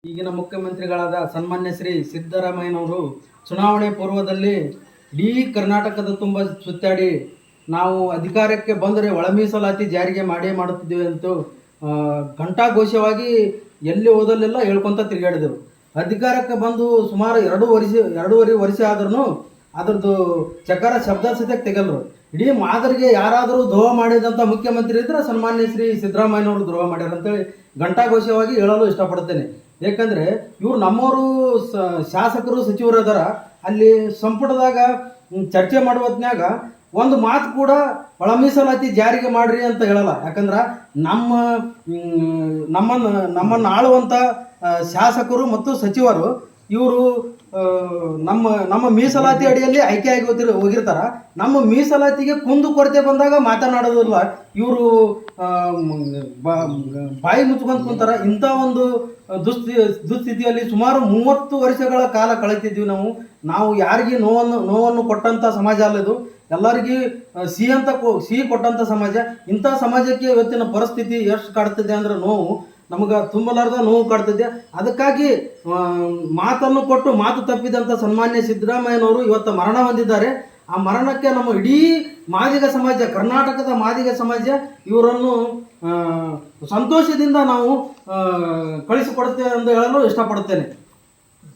ಈಗಿನ ಮುಖ್ಯಮಂತ್ರಿಗಳಾದ ಸನ್ಮಾನ್ಯ ಶ್ರೀ ಸಿದ್ದರಾಮಯ್ಯನವರು ಚುನಾವಣೆ ಪೂರ್ವದಲ್ಲಿ ಇಡೀ ಕರ್ನಾಟಕದ ತುಂಬ ಸುತ್ತಾಡಿ ನಾವು ಅಧಿಕಾರಕ್ಕೆ ಬಂದರೆ ಒಳ ಮೀಸಲಾತಿ ಜಾರಿಗೆ ಮಾಡೇ ಮಾಡುತ್ತಿದ್ದೇವೆ ಅಂತೂ ಘಂಟಾಘೋಷವಾಗಿ ಎಲ್ಲಿ ಹೋದಲ್ಲೆಲ್ಲ ಹೇಳ್ಕೊತ ತಿರುಗಾಡಿದರು. ಅಧಿಕಾರಕ್ಕೆ ಬಂದು ಸುಮಾರು ಎರಡೂವರೆ ವರ್ಷ ಆದ್ರೂ ಅದರದ್ದು ಚಕಾರ ಶಬ್ದ ಸದ್ಯಕ್ಕೆ ತೆಗಲ್ರು. ಇಡೀ ಮಾದರಿಗೆ ಯಾರಾದರೂ ದ್ರೋಹ ಮಾಡಿದಂಥ ಮುಖ್ಯಮಂತ್ರಿ ಇದ್ರೆ ಸನ್ಮಾನ್ಯ ಶ್ರೀ ಸಿದ್ದರಾಮಯ್ಯನವರು ದ್ರೋಹ ಮಾಡ್ಯಾರ ಅಂತೇಳಿ ಘಂಟಾಘೋಷವಾಗಿ ಹೇಳಲು ಇಷ್ಟಪಡ್ತೇನೆ. ಏಕೆಂದರೆ ಇವರು ನಮ್ಮವರು ಶಾಸಕರು ಸಚಿವರು ಅದಾರ, ಅಲ್ಲಿ ಸಂಪುಟದಾಗ ಚರ್ಚೆ ಮಾಡುವ ಹೊತ್ನ್ಯಾಗ ಒಂದು ಮಾತು ಕೂಡ ಒಳ ಮೀಸಲಾತಿ ಜಾರಿಗೆ ಮಾಡ್ರಿ ಅಂತ ಹೇಳಲ್ಲ. ಯಾಕಂದ್ರೆ ನಮ್ಮನ್ನು ಆಳುವಂಥ ಶಾಸಕರು ಮತ್ತು ಸಚಿವರು ಇವರು ನಮ್ಮ ಮೀಸಲಾತಿ ಅಡಿಯಲ್ಲಿ ಆಯ್ಕೆಯಾಗಿ ಹೋಗಿರ್ತಾರ. ನಮ್ಮ ಮೀಸಲಾತಿಗೆ ಕುಂದು ಕೊರತೆ ಬಂದಾಗ ಮಾತನಾಡೋದಿಲ್ಲ. ಇವರು ಬಾಯಿ ಮುಚ್ಕೊಂತ ಕುಂತಾರ. ಇಂಥ ಒಂದು ದುಸ್ಥಿತಿಯಲ್ಲಿ ಸುಮಾರು 30 ವರ್ಷಗಳ ಕಾಲ ಕಳೀತಿದ್ವಿ. ನಾವು ಯಾರಿಗೆ ನೋವನ್ನು ಕೊಟ್ಟಂಥ ಸಮಾಜ ಅಲ್ಲದು, ಎಲ್ಲರಿಗೂ ಸಿಹಿ ಕೊಟ್ಟಂಥ ಸಮಾಜ. ಇಂಥ ಸಮಾಜಕ್ಕೆ ಇವತ್ತಿನ ಪರಿಸ್ಥಿತಿ ಎಷ್ಟು ಕಾಡ್ತಿದೆ ಅಂದ್ರೆ ನಮಗೆ ತುಂಬಲಾರ್ದ ನೋವು ಕಾಡ್ತಿದ್ದೆ. ಅದಕ್ಕಾಗಿ ಮಾತನ್ನು ಕೊಟ್ಟು ಮಾತು ತಪ್ಪಿದಂಥ ಸನ್ಮಾನ್ಯ ಸಿದ್ದರಾಮಯ್ಯನವರು ಇವತ್ತು ಮರಣ ಹೊಂದಿದ್ದಾರೆ. ಆ ಮರಣಕ್ಕೆ ನಮ್ಮ ಇಡೀ ಮಾದಿಗ ಸಮಾಜ, ಕರ್ನಾಟಕದ ಮಾದಿಗ ಸಮಾಜ ಇವರನ್ನು ಸಂತೋಷದಿಂದ ನಾವು ಕಳಿಸಿಕೊಡುತ್ತೇವೆ ಎಂದು ಹೇಳಲು ಇಷ್ಟಪಡುತ್ತೇನೆ.